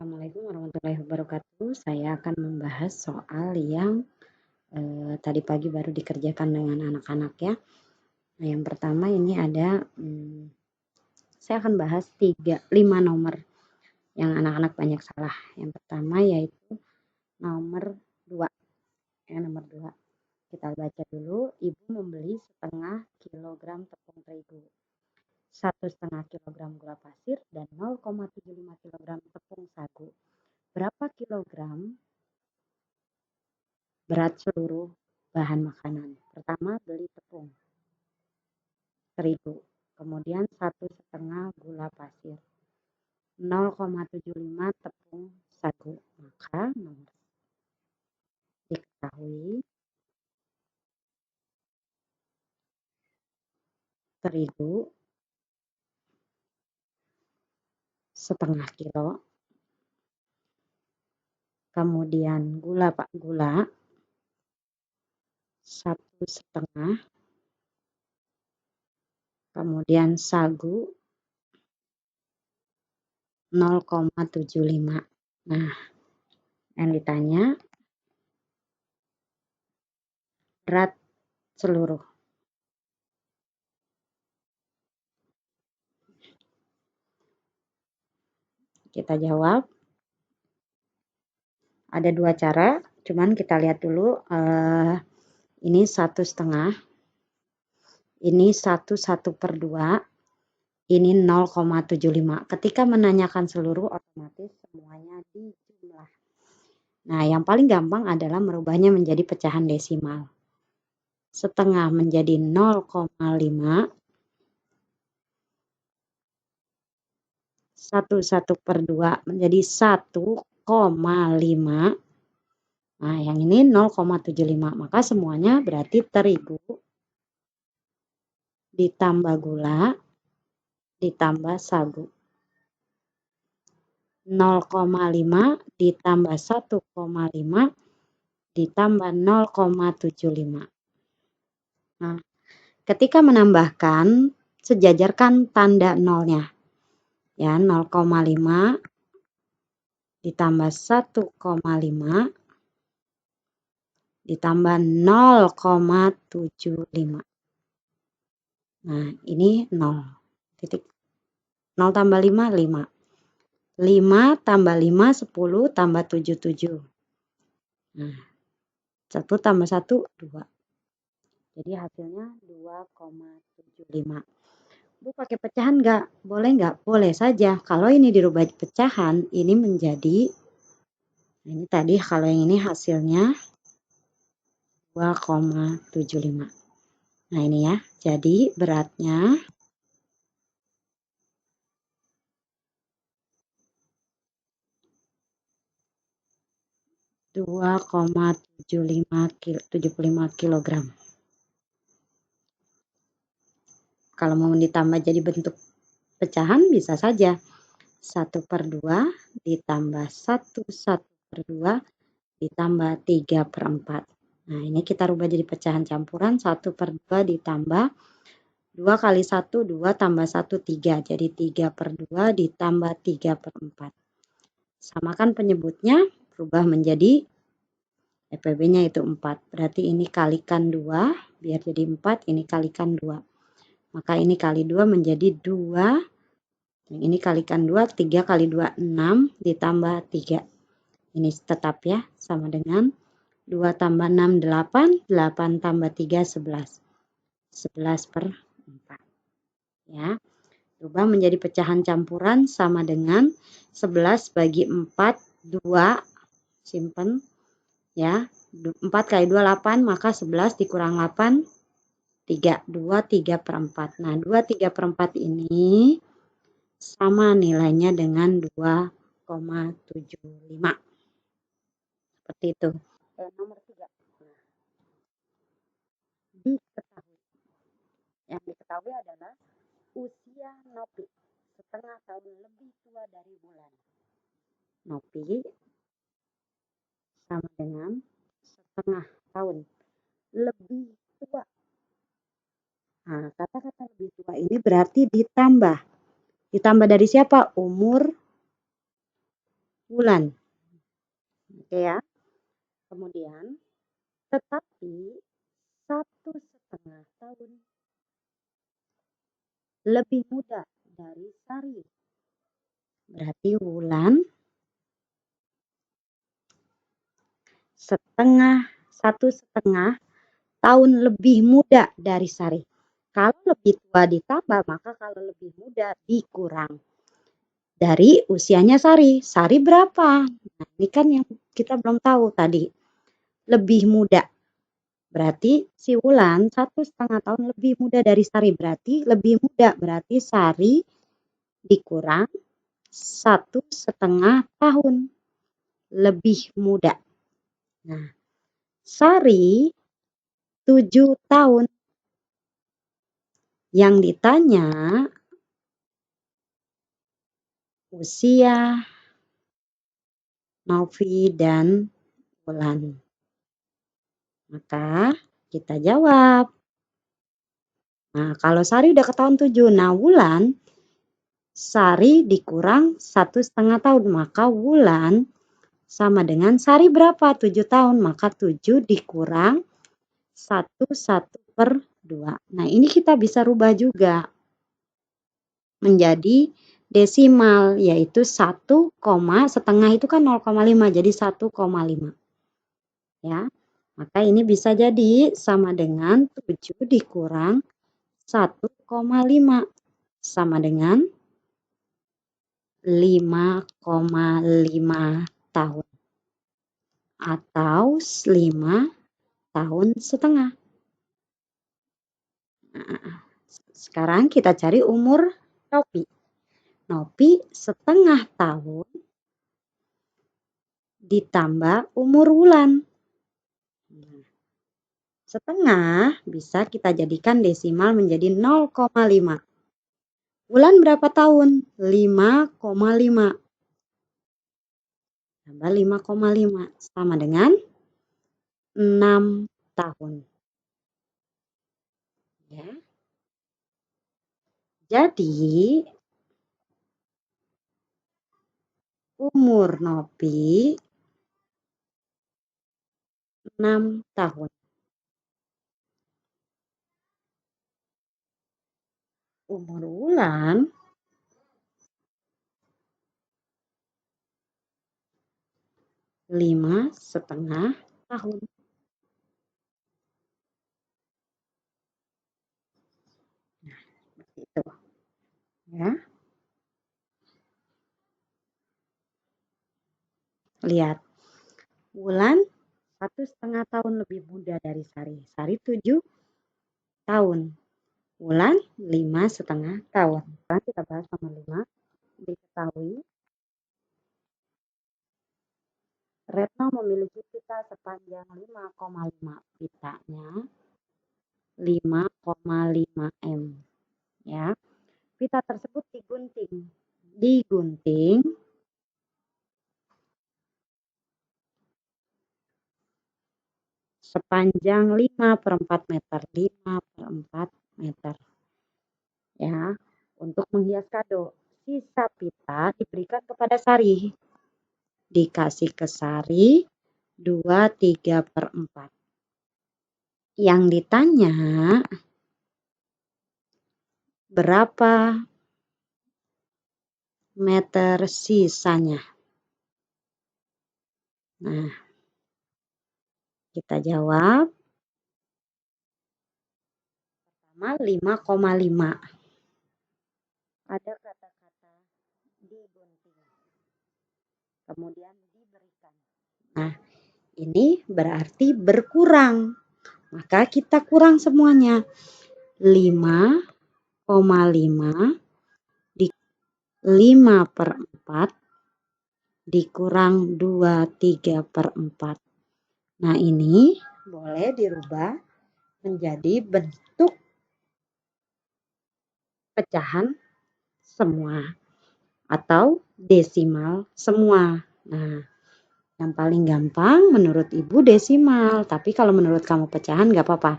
Assalamualaikum warahmatullahi wabarakatuh. Saya akan membahas soal yang tadi pagi baru dikerjakan dengan anak-anak ya. Nah, yang pertama ini ada, saya akan bahas 5 nomor yang anak-anak banyak salah. Yang pertama yaitu nomor 2. Nomor 2. Kita baca dulu. Ibu membeli setengah kilogram tepung terigu, 1,5 kilogram gula pasir, dan 0,75 kilogram tepung sagu. Berapa kilogram berat seluruh bahan makanan? Pertama, beli tepung terigu, kemudian 1,5 gula pasir, 0,75 tepung sagu. Maka nomor diketahui terigu setengah kilo, kemudian gula 1,5, kemudian sagu 0,75. Nah, yang ditanya berat seluruh. Kita jawab. Ada 2 cara, cuman kita lihat dulu. Ini 1,5, ini 1/1/2, ini 0,75. Ketika menanyakan seluruh, otomatis semuanya dijumlah. Nah, yang paling gampang adalah merubahnya menjadi pecahan desimal. Setengah menjadi 0,5, 1/1/2 menjadi 1,5. Nah, yang ini 0,75. Maka semuanya berarti terigu ditambah gula ditambah sagu. 0,5 ditambah 1,5 ditambah 0,75. Nah, ketika menambahkan, sejajarkan tanda nolnya. Ya, 0,5 ditambah 1,5 ditambah 0,75. Nah, ini 0. Titik. 0 tambah 5, 5. 5 tambah 5, 10 tambah 7, 7. Nah, 1 tambah 1, 2. Jadi hasilnya 2,75. Bu pakai pecahan nggak? Boleh nggak? Boleh saja. Kalau ini dirubah pecahan, ini menjadi, ini tadi kalau yang ini hasilnya 2,75. Nah, ini ya. Jadi beratnya 2,75 kilogram. Kalau mau ditambah jadi bentuk pecahan bisa saja. 1/2 ditambah 1/1/2 ditambah 3/4. Nah, ini kita rubah jadi pecahan campuran. 1/2 ditambah 2 kali 1, 2 tambah 1, 3. Jadi 3/2 ditambah 3/4. Samakan penyebutnya, berubah menjadi EPB-nya itu 4. Berarti ini kalikan 2, biar jadi 4, ini kalikan 2. Maka ini kali 2 menjadi 2. Yang ini kalikan 2, 3 kali 2, 6, ditambah 3. Ini tetap ya, sama dengan 2 tambah 6, 8, 8 tambah 3, 11. 11/4. Ya, rubah menjadi pecahan campuran sama dengan 11 bagi 4, 2, simpen. Ya, 4 kali 2, 8, maka 11 dikurang 8, 3, 2, 3/4. Nah, 2, 3/4 ini sama nilainya dengan 2,75. Seperti itu. Nomor 3. Diketahui. Yang diketahui adalah usia Nopi setengah tahun lebih tua dari Bulan. Nopi sama dengan setengah tahun lebih tua. Nah, kata-kata lebih tua ini berarti ditambah. Ditambah dari siapa? Umur bulan. Oke ya. Kemudian, tetapi 1,5 tahun lebih muda dari Sari. Berarti bulan 1,5 tahun lebih muda dari Sari. Kalau lebih tua ditambah, maka kalau lebih muda dikurang dari usianya Sari. Sari berapa? Nah, ini kan yang kita belum tahu tadi. Lebih muda. Berarti si Wulan 1,5 tahun lebih muda dari Sari. Berarti lebih muda. Berarti Sari dikurang 1,5 tahun lebih muda. Nah, Sari 7 tahun. Yang ditanya usia Novi dan Wulan. Maka kita jawab. Nah, kalau Sari udah ketahuan 7. Nah, Wulan Sari dikurang 1,5 tahun. Maka Wulan sama dengan Sari berapa? 7 tahun. Maka 7 dikurang 1/2. Nah, ini kita bisa rubah juga menjadi desimal, yaitu 1, setengah itu kan 0,5. Jadi 1,5. Ya. Maka ini bisa jadi sama dengan 7 dikurang 1,5 sama dengan 5,5 tahun atau 5,5 tahun. Nah, sekarang kita cari umur Novi. Novi 1/2 tahun ditambah umur Wulan. Setengah bisa kita jadikan desimal menjadi 0,5. Wulan berapa tahun? 5,5. Tambah 5,5 sama dengan 6 tahun. Ya. Jadi umur Novi 6 tahun. Umur Wulan 5,5 tahun. Nah, seperti itu. Ya. Lihat. Wulan 1,5 tahun lebih muda dari Sari. Sari 7 tahun. Wulan 5,5 tahun. Sekarang kita bahas nomor 5. Diketahui Retno memiliki pita sepanjang 5,5. Pitanya 5,5 m. Ya. Pita tersebut digunting sepanjang 5/4 meter. 5/4 meter. Ya, untuk menghias kado. Sisa pita diberikan kepada Sari. Dikasih ke Sari 2/3/4. Yang ditanya berapa meter sisanya? Nah, kita jawab. Pertama 5,5. Ada kata-kata digunting. Kemudian diberikan. Nah, ini berarti berkurang. Maka kita kurang semuanya. 5,5 di 5/4 dikurang 2/3/4. Nah, ini boleh dirubah menjadi bentuk pecahan semua atau desimal semua. Nah, yang paling gampang menurut Ibu desimal, tapi kalau menurut kamu pecahan nggak apa-apa.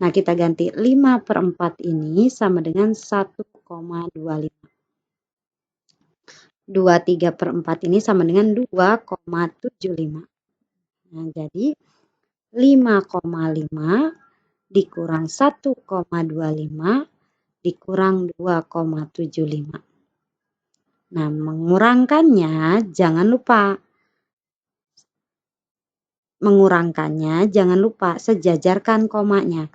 Nah, kita ganti 5/4 ini sama dengan 1,25. 2/3/4 ini sama dengan 2,75. Nah, jadi 5,5 dikurang 1,25 dikurang 2,75. Nah, mengurangkannya jangan lupa sejajarkan komanya.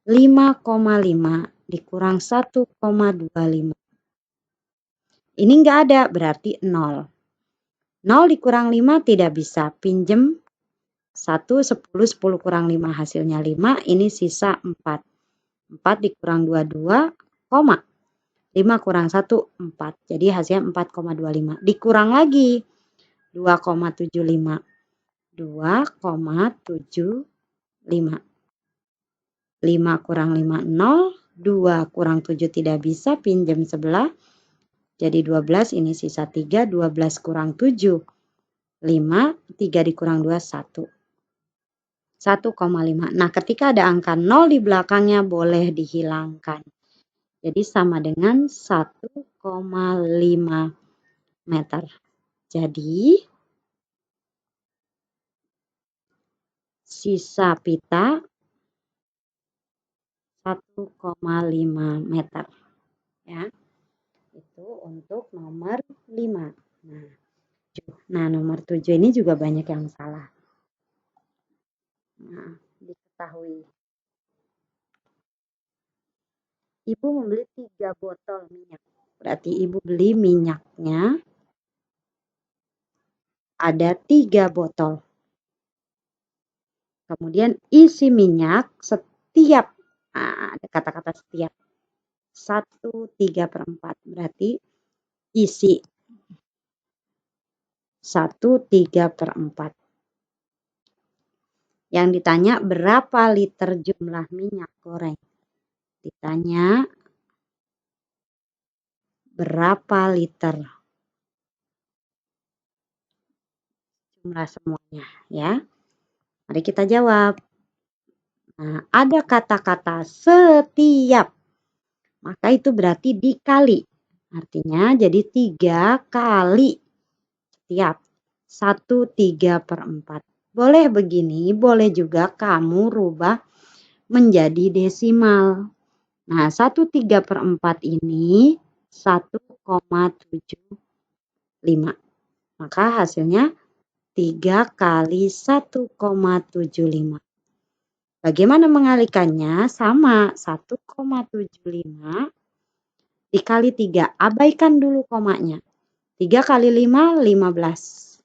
5,5 dikurang 1,25. Ini enggak ada, berarti 0. 0 dikurang 5 tidak bisa. Pinjem 1, 10, 10 kurang 5 hasilnya 5. Ini sisa 4. 4 dikurang 22, 5 kurang 1, 4. Jadi hasilnya 4,25. Dikurang lagi 2,75. 2,75. 5 kurang 5, 0. 2 kurang 7 tidak bisa, pinjam sebelah. Jadi 12, ini sisa 3. 12 kurang 7, 5. 3 dikurang 2, 1. 1,5. Nah, ketika ada angka 0 di belakangnya boleh dihilangkan. Jadi sama dengan 1,5 meter. Jadi sisa pita 1,5 meter. Ya. Itu untuk nomor 5. Nah, nomor 7 ini juga banyak yang salah. Nah, diketahui. Ibu membeli 3 botol minyak. Berarti ibu beli minyaknya ada 3 botol. Kemudian isi minyak setiap, ada kata-kata setiap, 1/3/4. Berarti isi 1/3/4. Yang ditanya berapa liter jumlah minyak goreng. Ditanya berapa liter jumlah semuanya, ya. Mari kita jawab. Nah, ada kata-kata setiap. Maka itu berarti dikali. Artinya jadi 3 kali setiap. 1/3/4. Boleh begini, boleh juga kamu rubah menjadi desimal. Nah, 1/3/4 ini 1,75. Maka hasilnya 3 kali 1,75. Bagaimana mengalikannya? Sama, 1,75 dikali 3. Abaikan dulu komanya. 3 kali 5, 15.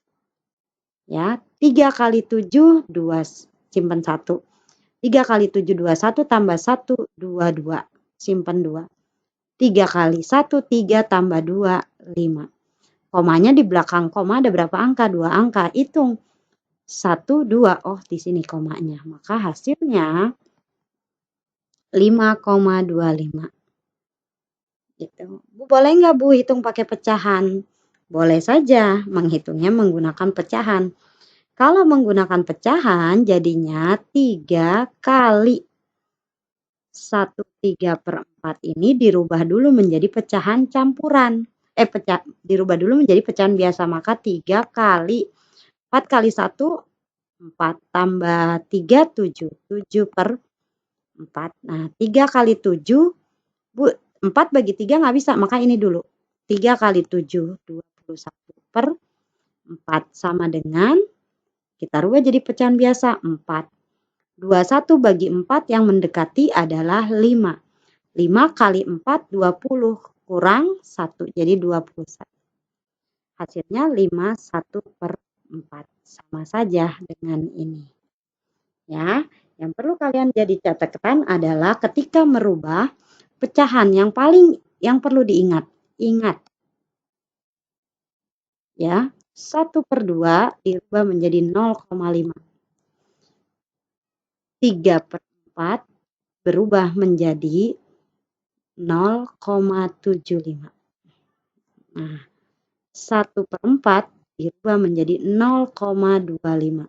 Ya, 3 kali 7, 2. Simpan 1. 3 kali 7, 21 tambah 1, 22. Simpan 2. 3 kali 1, 3 tambah 2, 5. Komanya di belakang koma ada berapa angka? 2 angka. Hitung. 1, 2. Oh, di sini komanya. Maka hasilnya 5,25. Gitu. Bu, boleh nggak Bu hitung pakai pecahan? Boleh saja menghitungnya menggunakan pecahan. Kalau menggunakan pecahan jadinya 3 kali 1/3/4 ini dirubah dulu menjadi pecahan campuran. Dirubah dulu menjadi pecahan biasa. Maka 3 kali 4 kali 1, 4 tambah 3, 7. 7/4. Nah, 3 kali 7, Bu, 4 bagi 3 nggak bisa, maka ini dulu. 3 kali 7, 21/4 sama dengan, kita rubah jadi pecahan biasa, 4. 21 bagi 4 yang mendekati adalah 5. 5 kali 4, 20. Kurang 1, jadi 21. Hasilnya 5 1/4. Sama saja dengan ini. Ya, yang perlu kalian jadi catatan adalah ketika merubah pecahan yang perlu diingat. Ingat. Ya, 1/2 dirubah menjadi 0,5. 3/4 berubah menjadi 0,75. Nah, 1/4 dirubah menjadi 0,25.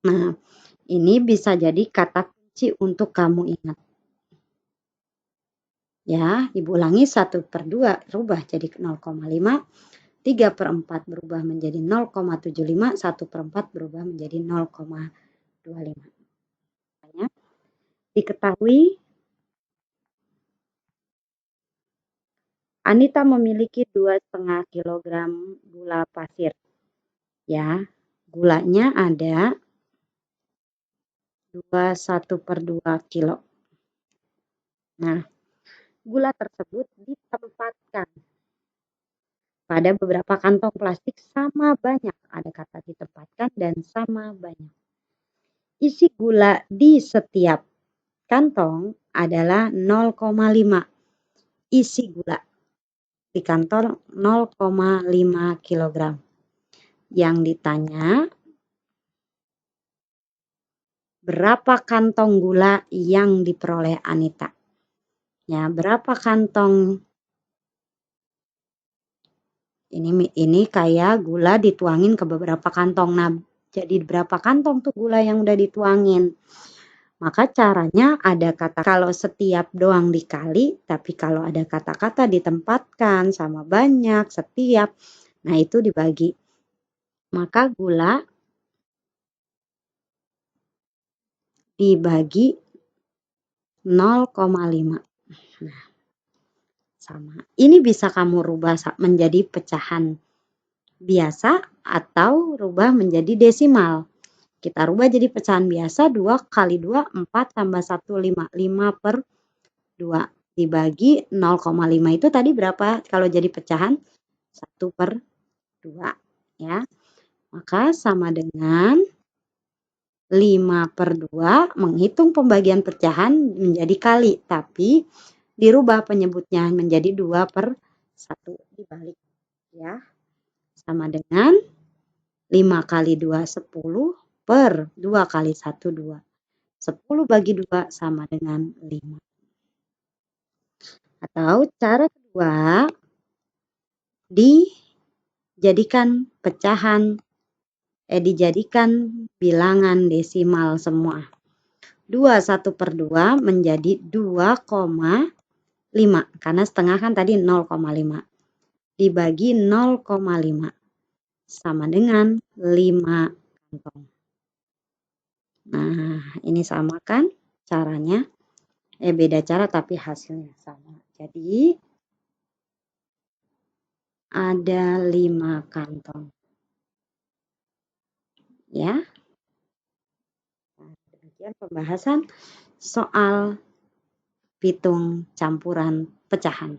Nah, ini bisa jadi kata kunci untuk kamu ingat. Ya, Ibu ulangi 1/2 rubah jadi 0,5, 3/4 berubah menjadi 0,75, 1/4 berubah menjadi 0,25. Ya. Diketahui Anita memiliki 2,5 kilogram gula pasir. Ya, gulanya ada 1/2 kilo. Nah, gula tersebut ditempatkan pada beberapa kantong plastik sama banyak. Ada kata ditempatkan dan sama banyak. Isi gula di setiap kantong adalah 0,5. Isi gula di kantong 0,5 kilogram. Yang ditanya, berapa kantong gula yang diperoleh Anita? Ya, berapa kantong? Ini kayak gula dituangin ke beberapa kantong. Nah, jadi berapa kantong tuh gula yang udah dituangin? Maka caranya ada kata kalau setiap doang dikali, tapi kalau ada kata-kata ditempatkan sama banyak, setiap, nah itu dibagi. Maka gula dibagi 0,5. Nah, sama. Ini bisa kamu rubah menjadi pecahan biasa atau rubah menjadi desimal. Kita rubah jadi pecahan biasa, 2 kali 2, 4 tambah 1, 5. 5/2 dibagi 0,5 itu tadi berapa? Kalau jadi pecahan 1/2. Ya. Maka sama dengan 5/2, menghitung pembagian pecahan menjadi kali. Tapi dirubah penyebutnya menjadi 2/1 dibalik. Ya. Sama dengan 5 kali 2, 10 per 2 kali 1, 2. 10 bagi 2 sama dengan 5. Atau cara kedua, dijadikan bilangan desimal semua. 2 1/2 menjadi 2,5 karena setengah kan tadi 0,5 dibagi 0,5 sama dengan 5 kantong. Nah, ini sama kan caranya? Beda cara tapi hasilnya sama. Jadi ada 5 kantong. Ya. Nah, demikian pembahasan soal pitung campuran pecahan.